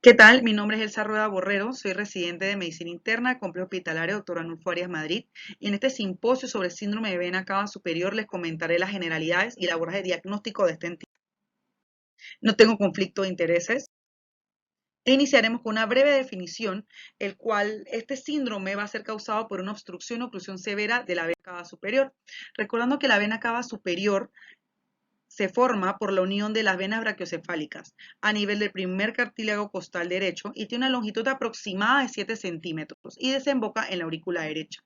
¿Qué tal? Mi nombre es Elsa Rueda Borrero, soy residente de Medicina Interna, Complejo Hospitalario Dr. Arnulfo Arias Madrid, y en este simposio sobre síndrome de vena cava superior les comentaré las generalidades y labores de diagnóstico de este entidad. No tengo conflicto de intereses. Iniciaremos con una breve definición, el cual este síndrome va a ser causado por una obstrucción o oclusión severa de la vena cava superior. Recordando que la vena cava superior se forma por la unión de las venas brachiocefálicas a nivel del primer cartílago costal derecho y tiene una longitud aproximada de 7 centímetros y desemboca en la aurícula derecha.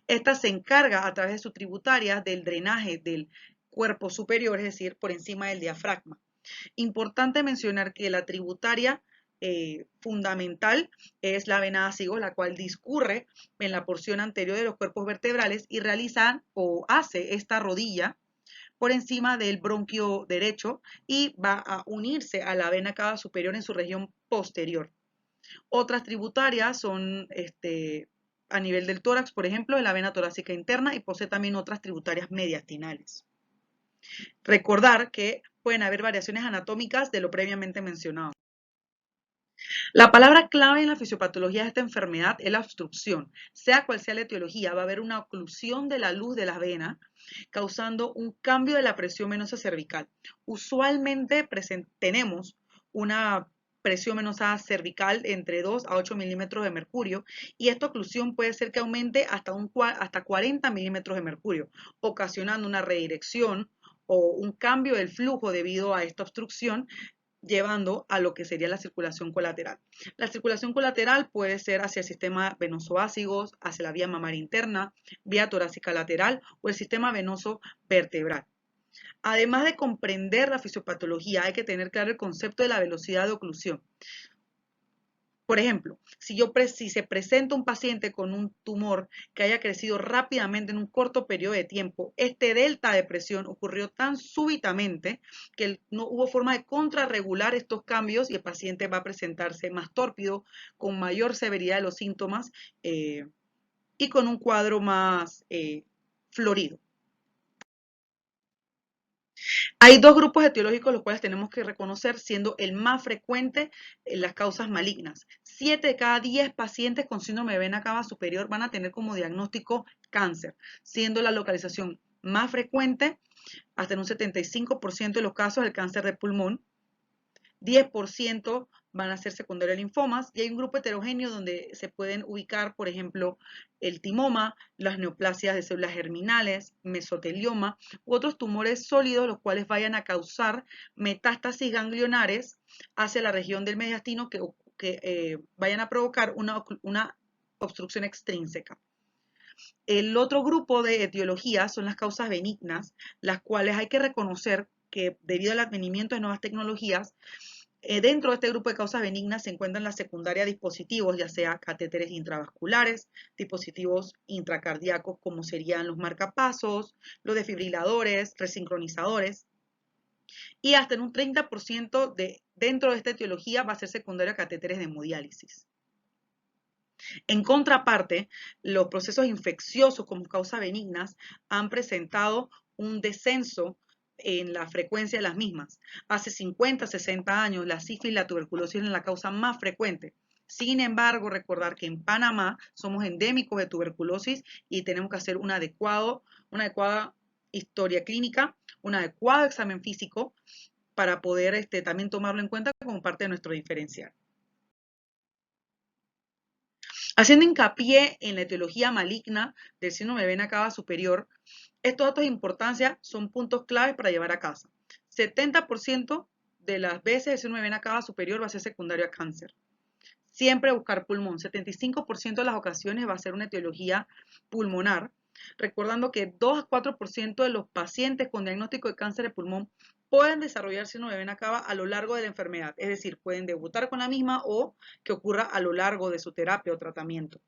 Esta se encarga a través de sus tributarias del drenaje del cuerpo superior, es decir, por encima del diafragma. Importante mencionar que la tributaria fundamental es la vena ácigo, la cual discurre en la porción anterior de los cuerpos vertebrales y realiza o hace esta rodilla por encima del bronquio derecho y va a unirse a la vena cava superior en su región posterior. Otras tributarias son a nivel del tórax, por ejemplo, en la vena torácica interna y posee también otras tributarias mediastinales. Recordar que pueden haber variaciones anatómicas de lo previamente mencionado. La palabra clave en la fisiopatología de esta enfermedad es la obstrucción. Sea cual sea la etiología, va a haber una oclusión de la luz de las venas, causando un cambio de la presión venosa cervical. Usualmente tenemos una presión venosa cervical entre 2 a 8 milímetros de mercurio y esta oclusión puede ser que aumente hasta 40 milímetros de mercurio, ocasionando una redirección o un cambio del flujo debido a esta obstrucción, llevando a lo que sería la circulación colateral. La circulación colateral puede ser hacia el sistema venoso ácido, hacia la vía mamaria interna, vía torácica lateral o el sistema venoso vertebral. Además de comprender la fisiopatología, hay que tener claro el concepto de la velocidad de oclusión. Por ejemplo, si se presenta un paciente con un tumor que haya crecido rápidamente en un corto periodo de tiempo, este delta de presión ocurrió tan súbitamente que no hubo forma de contrarregular estos cambios y el paciente va a presentarse más tórpido, con mayor severidad de los síntomas y con un cuadro más florido. Hay dos grupos etiológicos los cuales tenemos que reconocer, siendo el más frecuente las causas malignas. 7 de cada 10 pacientes con síndrome de vena cava superior van a tener como diagnóstico cáncer, siendo la localización más frecuente, hasta en un 75% de los casos, el cáncer de pulmón. 10% van a ser secundarios a linfomas y hay un grupo heterogéneo donde se pueden ubicar, por ejemplo, el timoma, las neoplasias de células germinales, mesotelioma u otros tumores sólidos los cuales vayan a causar metástasis ganglionares hacia la región del mediastino que vayan a provocar una obstrucción extrínseca. El otro grupo de etiologías son las causas benignas, las cuales hay que reconocer que debido al advenimiento de nuevas tecnologías, dentro de este grupo de causas benignas se encuentran la secundaria dispositivos, ya sea catéteres intravasculares, dispositivos intracardíacos como serían los marcapasos, los desfibriladores, resincronizadores, y hasta en un 30% dentro de esta etiología va a ser secundario a catéteres de hemodiálisis. En contraparte, los procesos infecciosos como causas benignas han presentado un descenso en la frecuencia de las mismas. Hace 50, 60 años, la sífilis y la tuberculosis eran la causa más frecuente. Sin embargo, recordar que en Panamá somos endémicos de tuberculosis y tenemos que hacer una adecuada historia clínica, un adecuado examen físico para poder también tomarlo en cuenta como parte de nuestro diferencial. Haciendo hincapié en la etiología maligna del síndrome de vena cava superior, estos datos de importancia son puntos claves para llevar a casa. 70% de las veces el síndrome de vena cava superior va a ser secundario a cáncer. Siempre buscar pulmón. 75% de las ocasiones va a ser una etiología pulmonar, recordando que 2 a 4% de los pacientes con diagnóstico de cáncer de pulmón pueden desarrollar síndrome de vena cava a lo largo de la enfermedad, es decir, pueden debutar con la misma o que ocurra a lo largo de su terapia o tratamiento.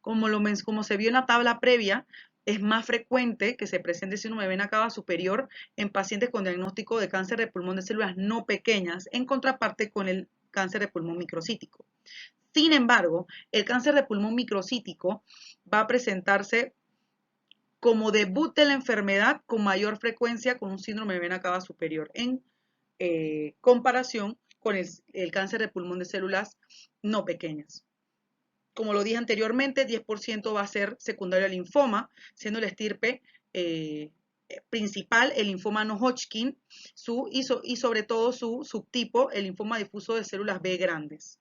Como se vio en la tabla previa, es más frecuente que se presente síndrome de vena cava superior en pacientes con diagnóstico de cáncer de pulmón de células no pequeñas, en contraparte con el cáncer de pulmón microcítico. Sin embargo, el cáncer de pulmón microcítico va a presentarse como debut de la enfermedad con mayor frecuencia con un síndrome de vena cava superior en comparación con el cáncer de pulmón de células no pequeñas. Como lo dije anteriormente, 10% va a ser secundario al linfoma, siendo la estirpe principal el linfoma no Hodgkin y sobre todo su subtipo, el linfoma difuso de células B grandes.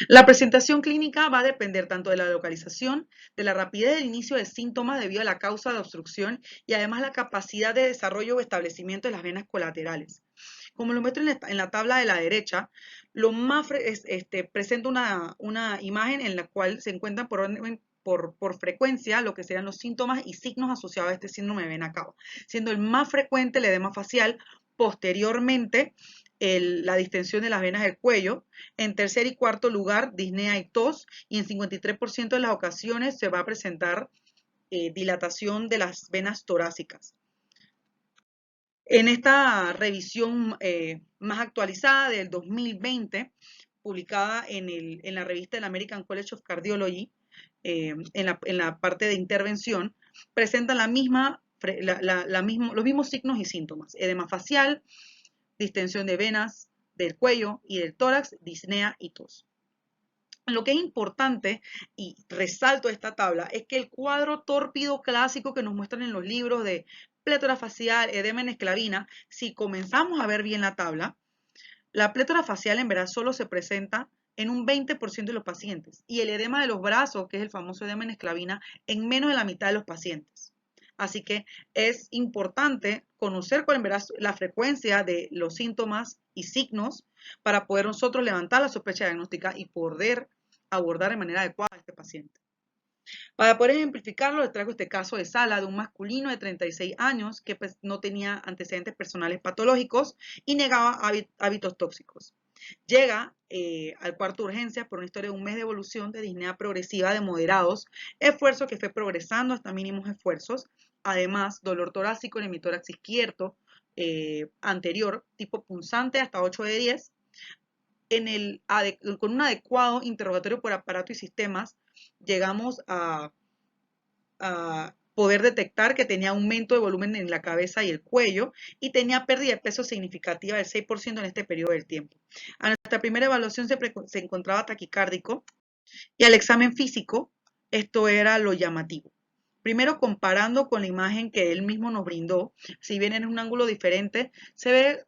La presentación clínica va a depender tanto de la localización, de la rapidez del inicio de síntomas debido a la causa de obstrucción y además la capacidad de desarrollo o establecimiento de las venas colaterales. Como lo muestro en la tabla de la derecha, lo más presenta una imagen en la cual se encuentran por frecuencia lo que serían los síntomas y signos asociados a este síndrome de vena cava, siendo el más frecuente el edema facial, posteriormente la distensión de las venas del cuello, en tercer y cuarto lugar disnea y tos, y en 53% de las ocasiones se va a presentar dilatación de las venas torácicas. En esta revisión más actualizada del 2020, publicada en la revista del American College of Cardiology, en la parte de intervención, presentan los mismos signos y síntomas: edema facial, distensión de venas del cuello y del tórax, disnea y tos. Lo que es importante, y resalto esta tabla, es que el cuadro tórpido clásico que nos muestran en los libros de plétora facial, edema en esclavina, si comenzamos a ver bien la tabla, la plétora facial en verdad solo se presenta en un 20% de los pacientes y el edema de los brazos, que es el famoso edema en esclavina, en menos de la mitad de los pacientes. Así que es importante conocer cuál en verdad la frecuencia de los síntomas y signos para poder nosotros levantar la sospecha diagnóstica y poder abordar de manera adecuada a este paciente. Para poder ejemplificarlo, les traigo este caso de sala de un masculino de 36 años que pues, no tenía antecedentes personales patológicos y negaba hábitos tóxicos. Llega al cuarto de urgencias por una historia de un mes de evolución de disnea progresiva de moderados, esfuerzo que fue progresando hasta mínimos esfuerzos, además dolor torácico en el hemitórax izquierdo anterior, tipo punzante hasta 8 de 10, con un adecuado interrogatorio por aparato y sistemas, llegamos a poder detectar que tenía aumento de volumen en la cabeza y el cuello y tenía pérdida de peso significativa del 6% en este periodo del tiempo. A nuestra primera evaluación se encontraba taquicárdico y al examen físico esto era lo llamativo. Primero, comparando con la imagen que él mismo nos brindó, si bien en un ángulo diferente, se ve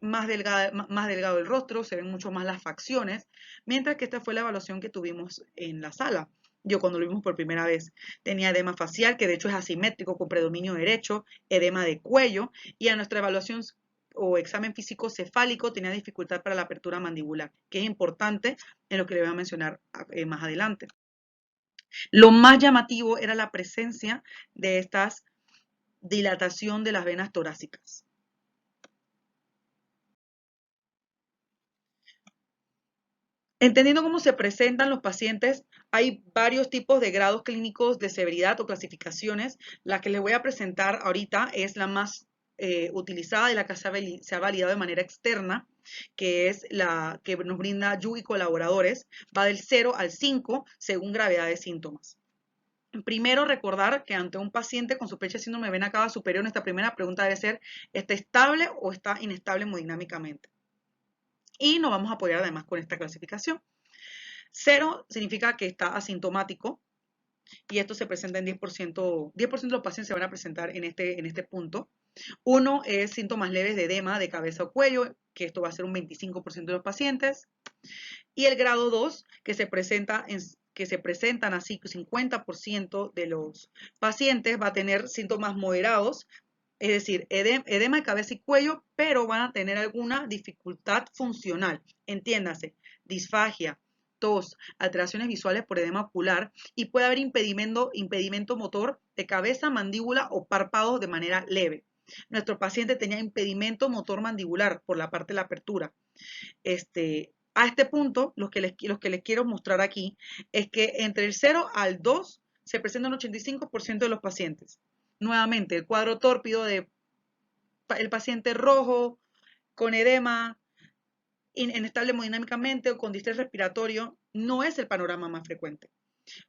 más delgado el rostro, se ven mucho más las facciones, mientras que esta fue la evaluación que tuvimos en la sala. Yo cuando lo vimos por primera vez tenía edema facial, que de hecho es asimétrico con predominio derecho, edema de cuello, y a nuestra evaluación o examen físico cefálico tenía dificultad para la apertura mandibular, que es importante en lo que le voy a mencionar más adelante. Lo más llamativo era la presencia de estas dilatación de las venas torácicas. Entendiendo cómo se presentan los pacientes, hay varios tipos de grados clínicos de severidad o clasificaciones. La que les voy a presentar ahorita es la más utilizada y la que se ha validado de manera externa, que es la que nos brinda Yu y colaboradores. Va del 0 al 5 según gravedad de síntomas. Primero, recordar que ante un paciente con sospecha de síndrome de vena cava superior, nuestra primera pregunta debe ser: ¿está estable o está inestable hemodinámicamente? Y nos vamos a apoyar además con esta clasificación. 0 significa que está asintomático y esto se presenta en 10%, 10% de los pacientes se van a presentar en este punto. 1 es síntomas leves de edema de cabeza o cuello, que esto va a ser un 25% de los pacientes. Y el grado 2, que se presentan así, 50% de los pacientes va a tener síntomas moderados, es decir, edema de cabeza y cuello, pero van a tener alguna dificultad funcional. Entiéndase, disfagia, tos, alteraciones visuales por edema ocular y puede haber impedimento motor de cabeza, mandíbula o párpados de manera leve. Nuestro paciente tenía impedimento motor mandibular por la parte de la apertura. A este punto, lo que les quiero mostrar aquí es que entre el 0 al 2 se presenta un 85% de los pacientes. Nuevamente, el cuadro tórpido de el paciente rojo, con edema, inestable hemodinámicamente o con distrés respiratorio, no es el panorama más frecuente.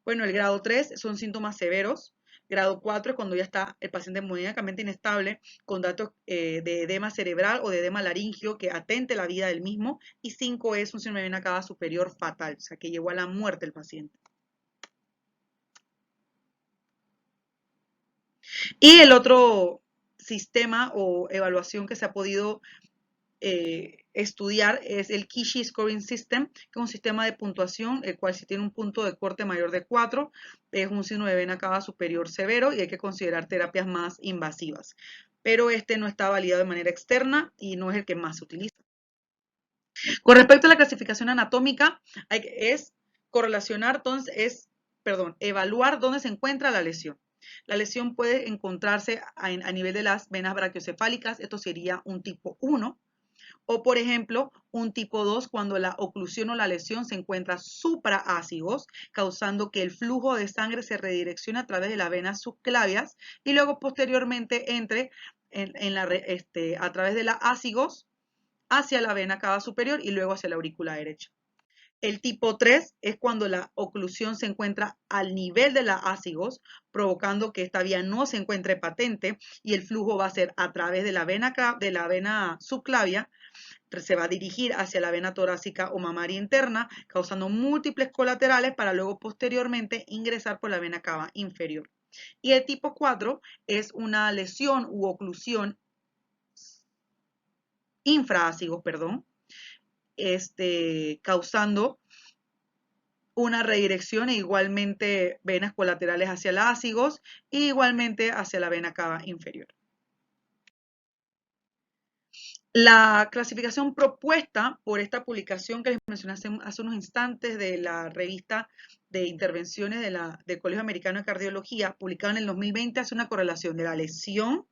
Bueno, el grado 3 son síntomas severos, Grado 4 es cuando ya está el paciente hemodinámicamente inestable con datos de edema cerebral o de edema laringio que atente la vida del mismo. Y 5 es un síndrome de vena cava superior fatal, o sea, que llegó a la muerte el paciente. Y el otro sistema o evaluación que se ha podido estudiar es el Kishi Scoring System, que es un sistema de puntuación, el cual si tiene un punto de corte mayor de 4, es un síndrome de vena cava superior severo y hay que considerar terapias más invasivas. Pero este no está validado de manera externa y no es el que más se utiliza. Con respecto a la clasificación anatómica, es correlacionar, entonces, evaluar dónde se encuentra la lesión. La lesión puede encontrarse a nivel de las venas brachiocefálicas, esto sería un tipo 1, o por ejemplo, un tipo 2 cuando la oclusión o la lesión se encuentra supraácigos, causando que el flujo de sangre se redireccione a través de las venas subclavias y luego posteriormente entre a través de la ácigos hacia la vena cava superior y luego hacia la aurícula derecha. El tipo 3 es cuando la oclusión se encuentra al nivel de la ácigos, provocando que esta vía no se encuentre patente y el flujo va a ser a través de la vena subclavia, se va a dirigir hacia la vena torácica o mamaria interna, causando múltiples colaterales para luego posteriormente ingresar por la vena cava inferior. Y el tipo 4 es una lesión u oclusión infraácigos, causando una redirección e igualmente venas colaterales hacia la ácigos e igualmente hacia la vena cava inferior. La clasificación propuesta por esta publicación que les mencioné hace unos instantes de la revista de intervenciones del Colegio Americano de Cardiología, publicada en el 2020, hace una correlación de la lesión,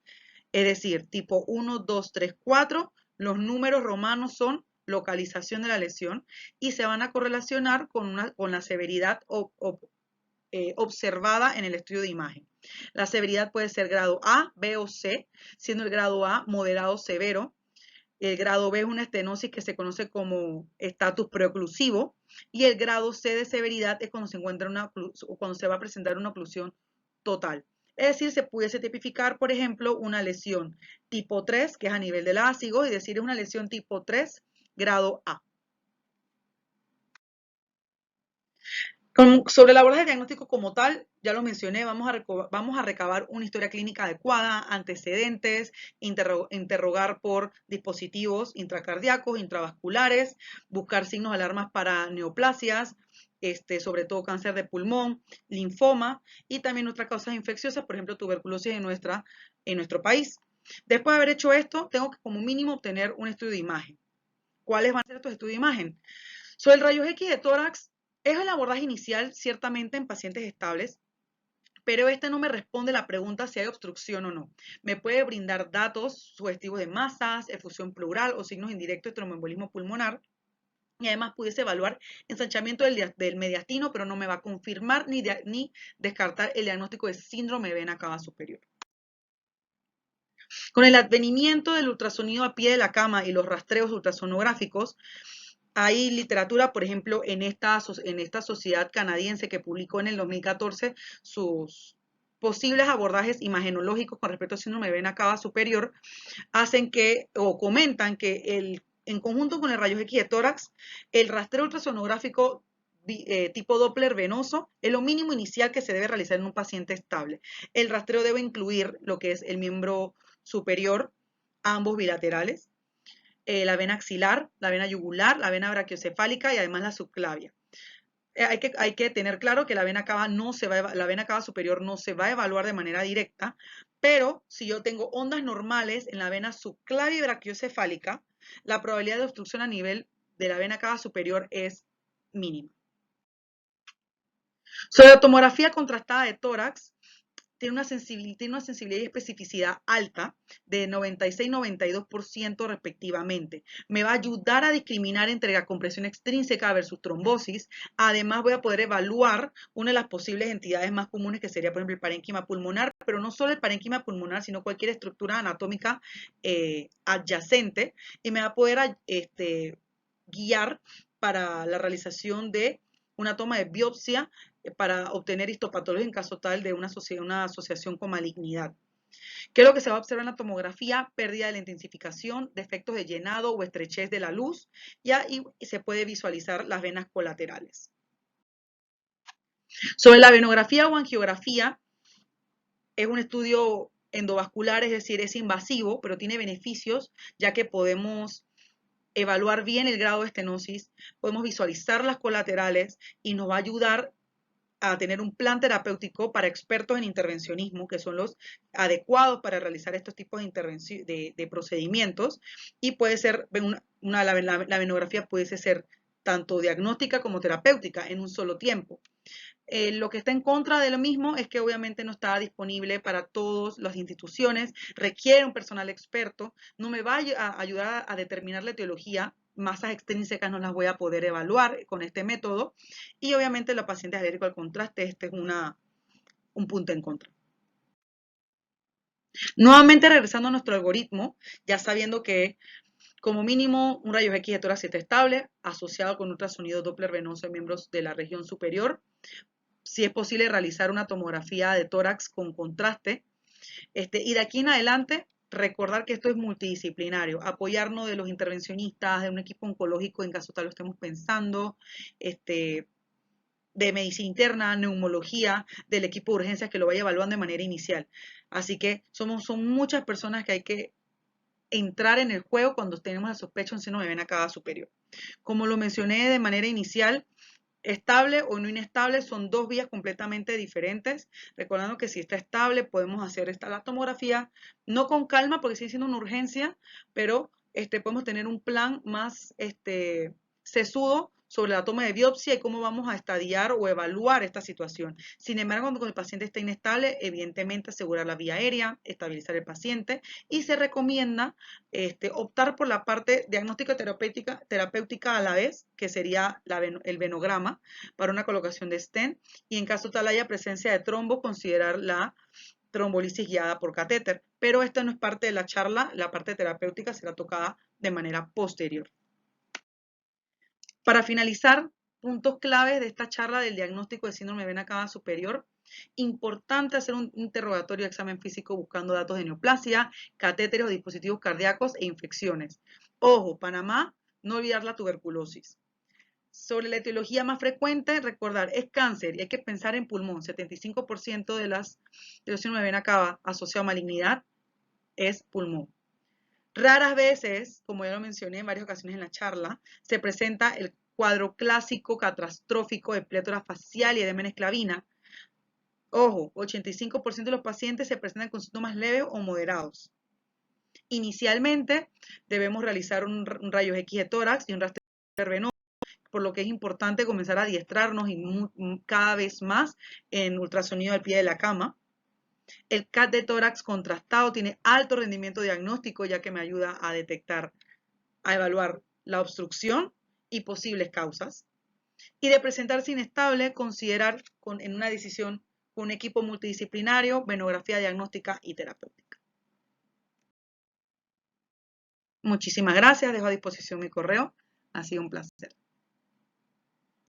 es decir, tipo 1, 2, 3, 4, los números romanos son localización de la lesión y se van a correlacionar con la severidad observada en el estudio de imagen. La severidad puede ser grado A, B o C, siendo el grado A moderado severo. El grado B es una estenosis que se conoce como estatus preoclusivo y el grado C de severidad es cuando cuando se va a presentar una oclusión total. Es decir, se pudiese tipificar, por ejemplo, una lesión tipo 3, que es a nivel del ácido, y decir es una lesión tipo 3, grado A. Sobre el abordaje diagnóstico como tal, ya lo mencioné, vamos a recabar una historia clínica adecuada, antecedentes, interrogar por dispositivos intracardíacos, intravasculares, buscar signos de alarmas para neoplasias, sobre todo cáncer de pulmón, linfoma y también otras causas infecciosas, por ejemplo, tuberculosis en nuestro país. Después de haber hecho esto, tengo que como mínimo obtener un estudio de imagen. ¿Cuáles van a ser estos estudios de imagen? Sobre el rayos X de tórax, es el abordaje inicial ciertamente en pacientes estables, pero este no me responde la pregunta si hay obstrucción o no. Me puede brindar datos sugestivos de masas, efusión pleural o signos indirectos de tromboembolismo pulmonar, y además pudiese evaluar ensanchamiento del mediastino, pero no me va a confirmar ni descartar el diagnóstico de síndrome de vena cava superior. Con el advenimiento del ultrasonido a pie de la cama y los rastreos ultrasonográficos, hay literatura, por ejemplo, en esta sociedad canadiense que publicó en el 2014 sus posibles abordajes imagenológicos con respecto al síndrome de vena cava superior, comentan que en conjunto con el rayos X de tórax, el rastreo ultrasonográfico tipo Doppler venoso es lo mínimo inicial que se debe realizar en un paciente estable. El rastreo debe incluir lo que es el miembro superior, ambos bilaterales, la vena axilar, la vena yugular, la vena brachiocefálica y además la subclavia. Hay que tener claro que la vena cava superior no se va a evaluar de manera directa, pero si yo tengo ondas normales en la vena subclavia y brachiocefálica, la probabilidad de obstrucción a nivel de la vena cava superior es mínima. Sobre la tomografía contrastada de tórax, tiene una sensibilidad y especificidad alta de 96 y 92% respectivamente. Me va a ayudar a discriminar entre la compresión extrínseca versus trombosis. Además, voy a poder evaluar una de las posibles entidades más comunes que sería, por ejemplo, el parénquima pulmonar, pero no solo el parénquima pulmonar, sino cualquier estructura anatómica adyacente y me va a poder guiar para la realización de una toma de biopsia para obtener histopatología en caso tal de una asociación con malignidad. ¿Qué es lo que se va a observar en la tomografía? Pérdida de la intensificación, defectos de llenado o estrechez de la luz, y ahí se puede visualizar las venas colaterales. Sobre la venografía o angiografía, es un estudio endovascular, es decir, es invasivo, pero tiene beneficios, ya que podemos evaluar bien el grado de estenosis, podemos visualizar las colaterales y nos va a ayudar a tener un plan terapéutico para expertos en intervencionismo, que son los adecuados para realizar estos tipos de procedimientos, y puede ser, la venografía puede ser tanto diagnóstica como terapéutica en un solo tiempo. Lo que está en contra de lo mismo es que obviamente no está disponible para todas las instituciones, requiere un personal experto, no me va a ayudar a determinar la etiología, masas extrínsecas no las voy a poder evaluar con este método, y obviamente los pacientes alérgicos al contraste, este es un punto en contra. Nuevamente regresando a nuestro algoritmo, ya sabiendo que como mínimo un rayos X de tórax estable asociado con ultrasonido Doppler venoso en miembros de la región superior, si es posible realizar una tomografía de tórax con contraste, y de aquí en adelante recordar que esto es multidisciplinario, apoyarnos de los intervencionistas, de un equipo oncológico en caso tal lo estemos pensando, de medicina interna, neumología, del equipo de urgencias que lo vaya evaluando de manera inicial. Así que son muchas personas que hay que entrar en el juego cuando tenemos la sospecha de un síndrome de vena cava superior. Como lo mencioné de manera inicial, estable o no inestable son dos vías completamente diferentes. Recordando que si está estable podemos hacer la tomografía, no con calma porque sigue siendo una urgencia, pero podemos tener un plan más sesudo sobre la toma de biopsia y cómo vamos a estadiar o evaluar esta situación. Sin embargo, cuando el paciente está inestable, evidentemente asegurar la vía aérea, estabilizar el paciente y se recomienda optar por la parte diagnóstica terapéutica a la vez, que sería el venograma para una colocación de stent, y en caso tal haya presencia de trombo, considerar la trombolisis guiada por catéter. Pero esta no es parte de la charla, la parte terapéutica será tocada de manera posterior. Para finalizar, puntos claves de esta charla del diagnóstico de síndrome de vena cava superior. Importante hacer un interrogatorio de examen físico buscando datos de neoplasia, catéteres, dispositivos cardíacos e infecciones. Ojo, Panamá, no olvidar la tuberculosis. Sobre la etiología más frecuente, recordar, es cáncer y hay que pensar en pulmón. 75% de los síndromes de vena cava asociado a malignidad es pulmón. Raras veces, como ya lo mencioné en varias ocasiones en la charla, se presenta el cuadro clásico catastrófico de plétora facial y edema en esclavina. Ojo, 85% de los pacientes se presentan con síntomas leves o moderados. Inicialmente debemos realizar un rayo X de tórax y un rastreo venoso, por lo que es importante comenzar a adiestrarnos cada vez más en ultrasonido al pie de la cama. El CAT de tórax contrastado tiene alto rendimiento diagnóstico, ya que me ayuda a detectar, a evaluar la obstrucción y posibles causas. Y de presentarse inestable, considerar en una decisión con un equipo multidisciplinario, venografía diagnóstica y terapéutica. Muchísimas gracias, dejo a disposición mi correo, ha sido un placer.